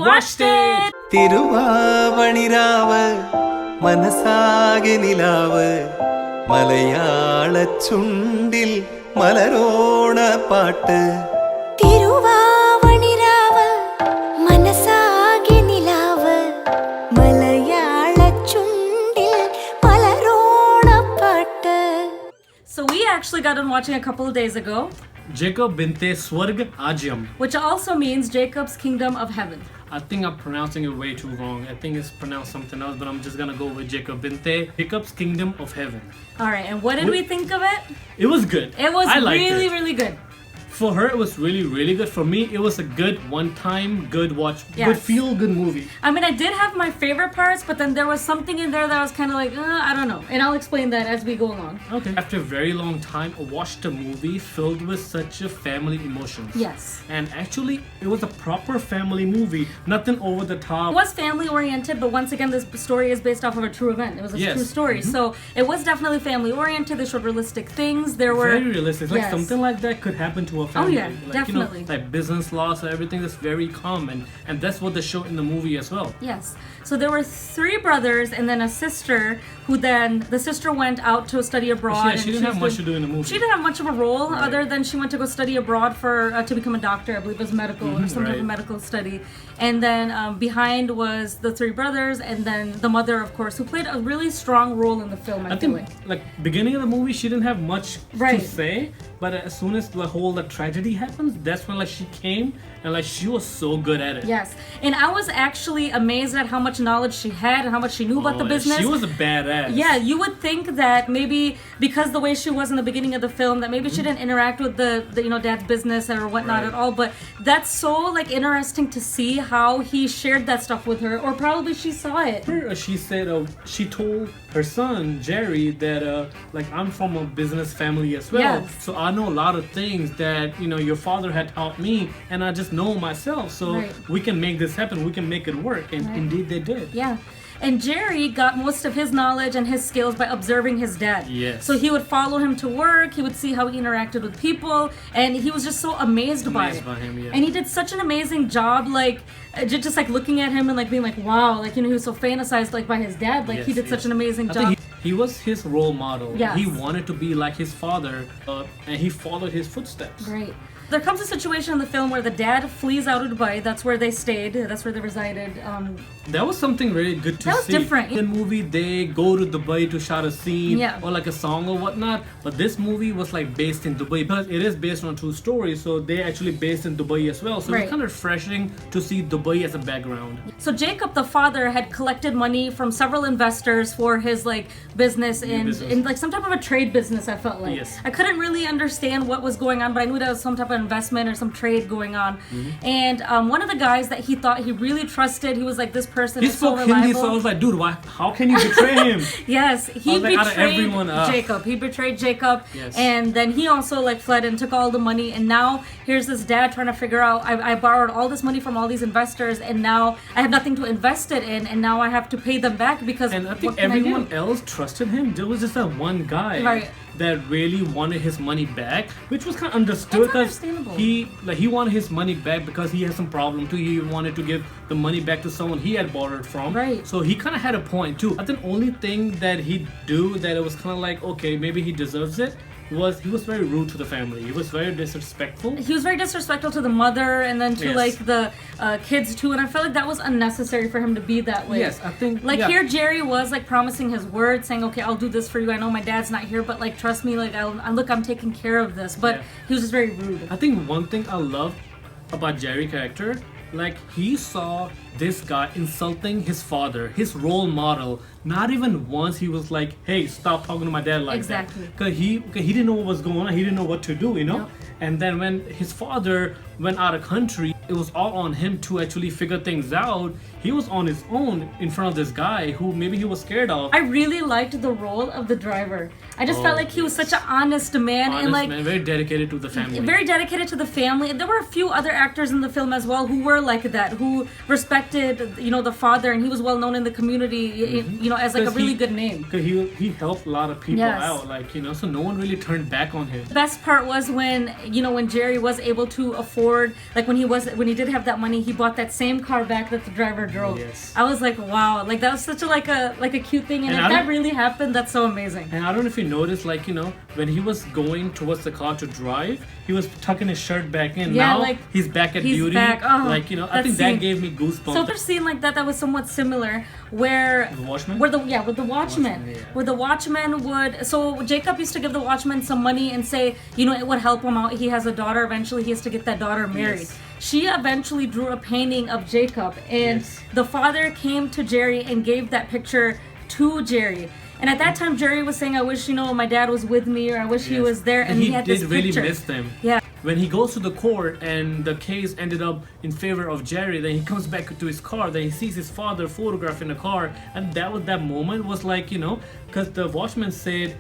watched it. തിരുവാവണിരാവ് മനസാകെ നിലാവ് മലയാള ചുണ്ടിൽ മലരോണ പാട്ട് തിരുവാവണിരാവ് മനസാകെ നിലാവ് മലയാള ചുണ്ടിൽ മലരോണ പാട്ട്. So we actually got done watching a couple of days ago, Jacobinte Swargarajyam. which also means Jacob's Kingdom of Heaven. I think I'm pronouncing it way too wrong. I think it's pronounced something else, but I'm just gonna go with Jacobinte. Jacob's Kingdom of Heaven. All right, and what did we think of it? It was good. It was I liked really, it. really good. For her, it was really, really good. For me, it was a good one-time, good watch, good Yes. feel-good movie. I mean, I did have my favorite parts, but then there was something in there that I was kind of like, I don't know. And I'll explain that as we go along. Okay. After a very long time, I watched a movie filled with such a family emotions. Yes. And actually, it was a proper family movie. Nothing over the top. It was family oriented, but once again, this story is based off of a true event. It was a Yes. true story. So it was definitely family oriented. They showed realistic things. There were Very realistic. Like Yes. something like that could happen to a family. yeah, Like, definitely. like business loss or everything that's very common. And that's what they show in the movie as well. Yes. So there were 3 brothers and then a sister who then the sister went out to study abroad. Yeah, and she didn't have was much to do in the movie. She didn't have much of a role Right. other than she went to go study abroad for to become a doctor. I believe it was medical or some type right. of medical study. And then behind was the 3 brothers and then the mother, of course, who played a really strong role in the film. I I feel think like. like beginning of the movie, she didn't have much Right. to say. But as soon as the whole tragedy happens, that's when like she came and like she was so good at it. Yes. And I was actually amazed at how much knowledge she had and how much she knew about the Oh, business. She was a badass. Yeah, you would think that maybe because the way she was in the beginning of the film, that maybe she didn't interact with the dad's business or whatnot Right. at all. But that's so like interesting to see how he shared that stuff with her, or probably she saw it. She said she told her son Jerry that like I'm from a business family as well, Yes. so I know a lot of things that your father had taught me, and I just know myself. So Right. we can make this happen. We can make it work, and Right. indeed they did. Yeah. And Jerry got most of his knowledge and his skills by observing his dad. Yes. So he would follow him to work, he would see how he interacted with people, and he was just so amazed by Amazed it. by him, yeah. And he did such an amazing job, like just like looking at him and like being like, wow, like he was so fantasized like by his dad, like he Yes, did such yes. an amazing I job. think he was his role model. Yes. He wanted to be like his father, and he followed his footsteps. Great. There comes a situation in the film where the dad flees out of Dubai. That's where they stayed. That's where they resided. That was something really good to see. That was different. In the movie, they go to Dubai to shoot a scene Yeah. or like a song or whatnot. But this movie was like based in Dubai because it is based on a true story. So they actually based in Dubai as well. So Right. it's kind of refreshing to see Dubai as a background. So Jacob, the father, had collected money from several investors for his like business business. in like some type of a trade business. I felt like Yes. I couldn't really understand what was going on, but I knew there was some type of investment or some trade going on. And one of the guys that he thought he really trusted, he was like, this person He is so spoke reliable. Hindi, so I was like, dude, how can you betray him? Yes, he I was like, out of betrayed everyone, Jacob. He betrayed Jacob, Yes. and then he also like fled and took all the money. And now here's this dad trying to figure out. I borrowed all this money from all these investors, and now I have nothing to invest it in, and now I have to pay them back because. And I what think can everyone I do? else trusted him. There was just that one guy Right. that really wanted his money back, which was kind of understood It's because understandable. he wanted his money back because he had some problem too. He wanted to give the money back to someone he had borrowed from. Right. So he kind of had a point too. I think only thing that he do that it was kind of like okay, maybe he deserves it was he was very rude to the family. He was very disrespectful. He was very disrespectful to the mother and then to Yes. like the kids too, and I felt like that was unnecessary for him to be that way. Yes, I think Like yeah. here, Jerry was like promising his word, saying, "Okay, I'll do this for you. I know my dad's not here, but like trust me, like I'm taking care of this." But Yeah. he was just very rude. I think one thing I love about Jerry character, like he saw this guy insulting his father, his role model. Not even once he was like, "Hey, stop talking to my dad like Exactly. that." Because he didn't know what was going on. He didn't know what to do, you know. Yep. And then when his father went out of country, it was all on him to actually figure things out. He was on his own in front of this guy who maybe he was scared of. I really liked the role of the driver. I just felt like he was such an honest man, Honest and like man, very dedicated to the family. very dedicated to the family. And there were a few other actors in the film as well who were like that, who respected, you know, the father, and he was well known in the community, you know, as like a really good name. Because he helped a lot of people Yes. out, like, you know, so no one really turned back on him. The best part was when, you know, when Jerry was able to afford, like when he did have that money, he bought that same car back that the driver drove. Yes. I was like, wow, like that was such a like a cute thing, and And if I that don't- really happened, that's so amazing. And I don't know if you noticed, like, you know, when he was going towards the car to drive, he was tucking his shirt back in. Yeah, now like, he's back at he's duty. back. Oh, like, you know, I that think scene. that gave me goosebumps. So there's a scene like that was somewhat similar, where The Watchman? with the Watchman, Watchman, yeah. where the Watchman would. So Jacob used to give the Watchman some money and say, you know, it would help him out. He has a daughter. Eventually, he has to get that daughter married. Yes. She eventually drew a painting of Jacob, and Yes. the father came to Jerry and gave that picture to Jerry. And at that time, Jerry was saying, "I wish, you know, my dad was with me, or I wish he Yes. was there." And he had did this really picture. miss them. Yeah. When he goes to the court and the case ended up in favor of Jerry, then he comes back to his car, then he sees his father photographed in a car, and that moment was like, you know, because the Watchman said,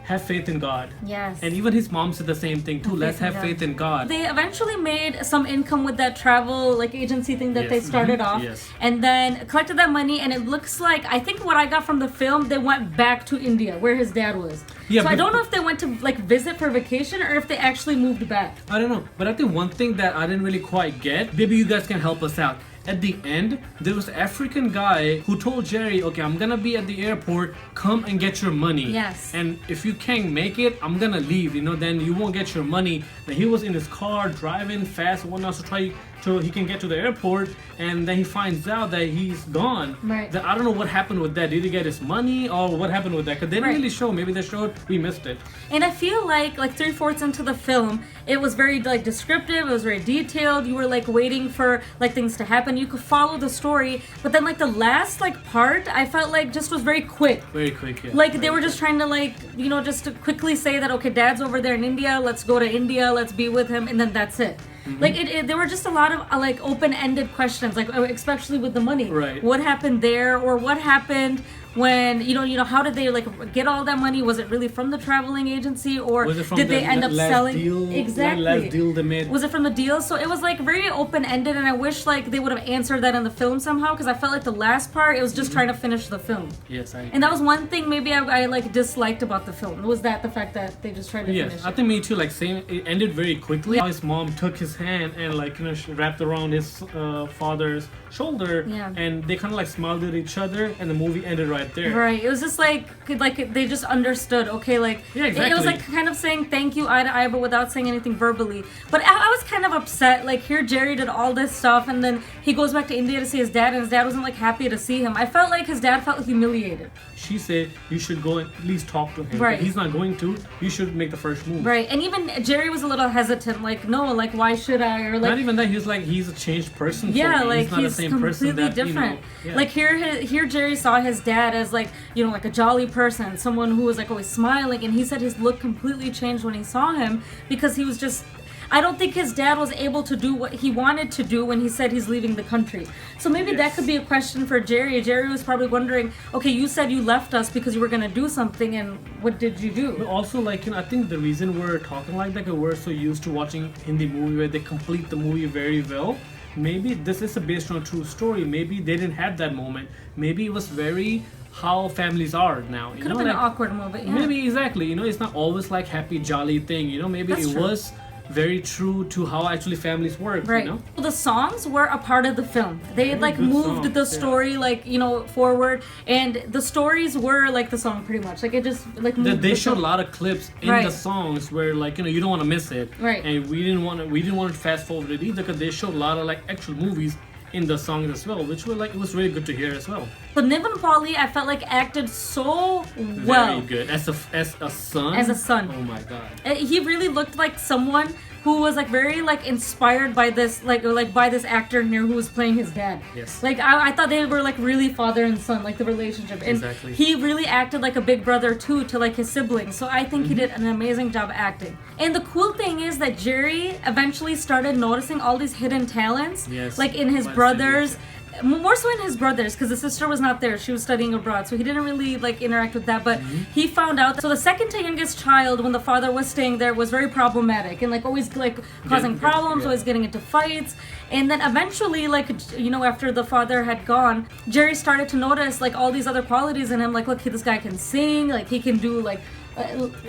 have faith in God. Yes. And even his mom said the same thing too. Let's have faith in God. They eventually made some income with that travel like agency thing that Yes. they started off, Yes. and then collected that money. And it looks like, I think what I got from the film, they went back to India where his dad was. Yeah, so I but- don't know if they went to like visit for vacation or if they actually moved back. I don't know, but I think one thing that I didn't really quite get, maybe you guys can help us out. At the end, there was an African guy who told Jerry, okay, I'm gonna be at the airport, come and get your money. Yes. And if you can't make it, I'm gonna leave, you know, then you won't get your money. And he was in his car driving fast and whatnot to try so he can get to the airport, and then he finds out that he's gone. Right. Then I don't know what happened with that. Did he get his money or what happened with that? Because they didn't Right. really show. Maybe they showed, we missed it. And I feel like 3/4 into the film, it was very like descriptive, it was very detailed. You were like waiting for like things to happen. You could follow the story, but then like the last like part, I felt like just was very quick. Very quick, yeah. Like they were just trying to like, you know, just to quickly say that, okay, dad's over there in India, let's go to India, let's be with him, and then that's it. Like there were just a lot of like open-ended questions, like especially with the money. Right. What happened there, or what happened when you know how did they like get all that money? Was it really from the traveling agency, or Was it from did they the end up last selling? deal? Exactly. Last deal they made. Was it from the deal? So it was like very open-ended, and I wish like they would have answered that in the film somehow, because I felt like the last part it was just trying to finish the film. Yes, I And that was one thing maybe I like disliked about the film, was that the fact that they just tried to Yes, finish I it. think me too. Like, same. It ended very quickly. His mom took his hand and like wrapped around his father's shoulder, Yeah. and they kind of like smiled at each other, and the movie ended right there. Right. It was just like they just understood. Okay, like Yeah, it was exactly. like kind of saying thank you eye to eye, but without saying anything verbally. But I was kind of upset. Like here, Jerry did all this stuff, and then he goes back to India to see his dad, and his dad wasn't like happy to see him. I felt like his dad felt humiliated. She said you should go and at least talk to him. Right. If he's not going to, you should make the first move. Right. And even Jerry was a little hesitant. Like no, like why should I? Or like Not even that. He's a changed person. yeah, for me. like he's not the same completely person that, different. You know, yeah. Like here Jerry saw his dad as like, you know, like a jolly person, someone who was like always smiling, and he said his look completely changed when he saw him, because he was just, I don't think his dad was able to do what he wanted to do when he said he's leaving the country. So maybe that Yes. could be a question for Jerry. Jerry was probably wondering, okay, you said you left us because you were going to do something, and what did you But do? also, like, you know, I think the reason we're talking like that, 'cause we're so used to watching Hindi movie where they complete the movie very well. Maybe this is based on a true story. Maybe they didn't have that moment. Maybe it was very how families are now. You Could know, have been like, an awkward moment. Yeah. Maybe exactly. You know, it's not always like happy jolly thing. You know, maybe That's it true. was very true to how actually families work. Right. You know. Well, the songs were a part of the film. They Very like good moved songs, the yeah. story like, you know, forward, and the stories were like the song pretty much. Like it just like moved They the showed a song. lot of clips in Right. the songs where, like, you know, you don't want to miss it. Right. And we didn't want to fast forward it either, because they showed a lot of like actual movies in the songs as well, which were like, it was really good to hear as well. But Niven Pauly, I felt like acted so well Very good as a son. as a son. Oh my god. He really looked like someone who was like very like inspired by this like by this actor here who was playing his dad. Yes. Like I thought they were like really father and son, like the relationship. And Exactly. he really acted like a big brother too to like his siblings. So I think he did an amazing job acting. And the cool thing is that Jerry eventually started noticing all these hidden talents. Yes. Like in his By the brothers. more so in his brothers, because the sister was not there. She was studying abroad, so he didn't really like interact with that. But he found out. So the second to youngest child, when the father was staying there, was very problematic and like always like causing problems, always getting into fights. And then eventually, like, you know, after the father had gone, Jerry started to notice like all these other qualities in him. Like, look, this guy can sing. Like, he can do like.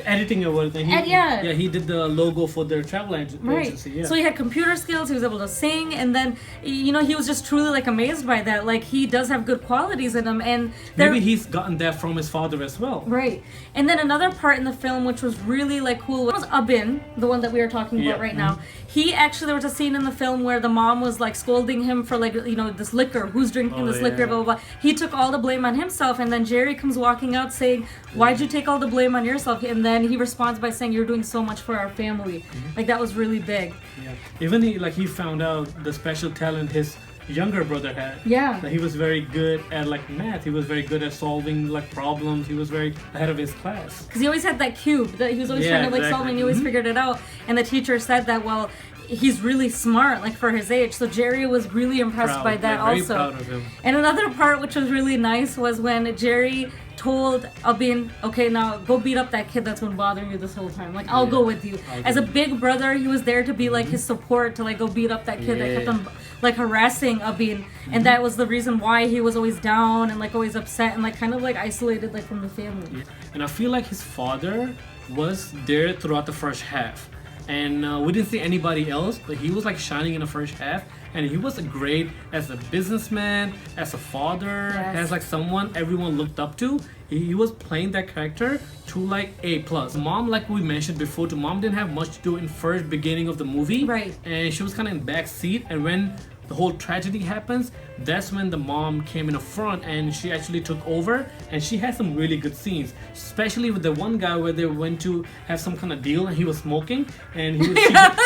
Editing or everything. He did the logo for their travel agency. Yeah. So he had computer skills. He was able to sing, and then you know he was just truly like amazed by that. Like, he does have good qualities in him, and maybe he's gotten that from his father as well. Right. And then another part in the film which was really like cool was Abin, the one that we are talking about right now. He actually, there was a scene in the film where the mom was like scolding him for like, you know, this liquor. Who's drinking this liquor? Blah blah blah. He took all the blame on himself, and then Jerry comes walking out saying, "Why'd you take all the blame on yourself?" And then he responds by saying, "You're doing so much for our family." Like, that was really big. Yeah. Even he found out the special talent his younger brother had. Yeah. That he was very good at like math. He was very good at solving like problems. He was very ahead of his class. Because he always had that cube that he was always trying to like solve, and he always figured it out. And the teacher said that, well, he's really smart, like, for his age. So Jerry was really impressed by that very also. Proud of him. And another part which was really nice was when Jerry told Abin, "Okay, now go beat up that kid that's been bothering you this whole time. Like, I'll go with you." As a big brother, he was there to be like his support, to like go beat up that kid that kept on like harassing Abin. And that was the reason why he was always down and like always upset and like kind of like isolated like from the family. And I feel like his father was there throughout the first half. And we didn't see anybody else, but he was like shining in the first half, and he was great as a businessman, as a father, as like someone everyone looked up to. He was playing that character to like A+. Mom, like we mentioned before, Mom didn't have much to do in first beginning of the movie, right? And she was kind of in back seat, and when the whole tragedy happens, that's when the mom came in the front and she actually took over, and she had some really good scenes, especially with the one guy where they went to have some kind of deal and he was smoking, and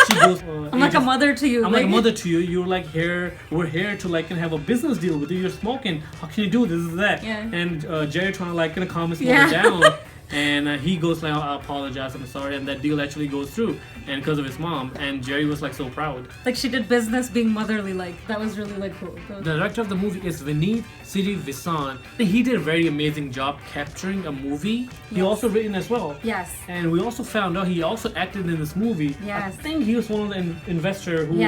she goes, I'm like a mother to you. I'm like a mother to you. You're like we're here to like have a business deal with you. You're smoking. How can you do this? Is that? Yeah. And Jerry trying to like calm his mother down. And he goes like, "I apologize, I'm sorry," and that deal actually goes through, and because of his mom. And Jerry was like so proud. Like, she did business being motherly. Like, that was really like cool. The director of the movie is Vineet Sirivisan. He did a very amazing job capturing a movie. He also written as well. Yes. And we also found out he also acted in this movie. Yes. I think he was one of the investors who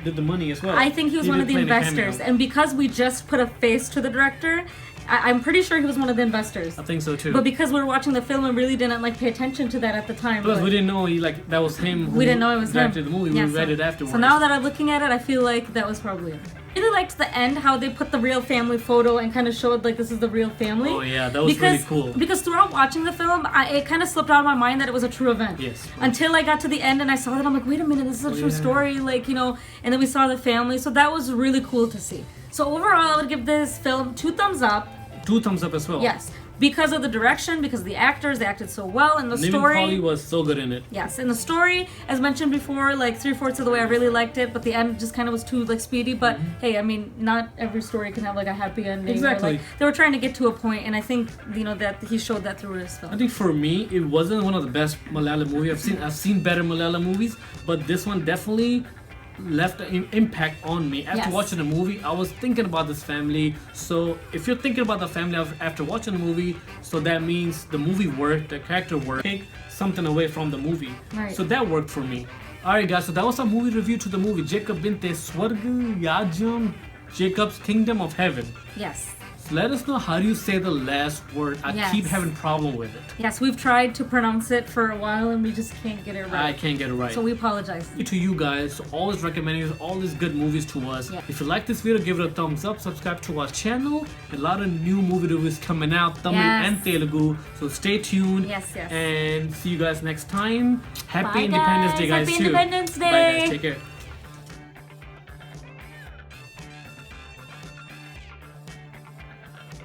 did the money as well. I think he was one of the investors, and because we just put a face to the director, I'm pretty sure he was one of the investors. I think so too. But because we were watching the film and really didn't like pay attention to that at the time. Plus, we didn't know that was him. We didn't know it was him. Directed the movie. We read it afterwards. So now that I'm looking at it, I feel like that was probably him. I really liked the end, how they put the real family photo and kind of showed like this is the real family. Oh yeah, that was really cool. Because throughout watching the film, it kind of slipped out of my mind that it was a true event. Yes. Until I got to the end and I saw that, I'm like, wait a minute, this is a true story, like, you know. And then we saw the family, so that was really cool to see. So overall, I would give this film 2 thumbs up. 2 thumbs up as well. Yes. Because of the direction, because of the actors, they acted so well, and the story. Polly was so good in it. Yes, and the story, as mentioned before, like 3/4 of the way, I really liked it, but the end just kind of was too like speedy. But hey, I mean, not every story can have like a happy ending. Exactly. Or, like, they were trying to get to a point, and I think that he showed that through his film. I think for me, it wasn't one of the best Malayalam movies I've seen better Malayalam movies, but this one definitely left an impact on me. After watching the movie, I was thinking about this family. So if you're thinking about the family after watching the movie, so that means the movie worked, the character worked. Take something away from the movie. Right. So that worked for me. Alright guys, so that was our movie review to the movie Jacobinte Swargarajyam, Jacob's Kingdom of Heaven. Yes. So let us know how do you say the last word. I keep having problem with it. Yes, we've tried to pronounce it for a while and we just can't get it right. I can't get it right. So we apologize. To you guys, so always recommending all these good movies to us. Yeah. If you like this video, give it a thumbs up, subscribe to our channel. A lot of new movie reviews coming out, Tamil and Telugu. So stay tuned. Yes. And see you guys next time. Happy Bye, Independence Day, guys. Happy too. Independence Day. Bye guys, take care.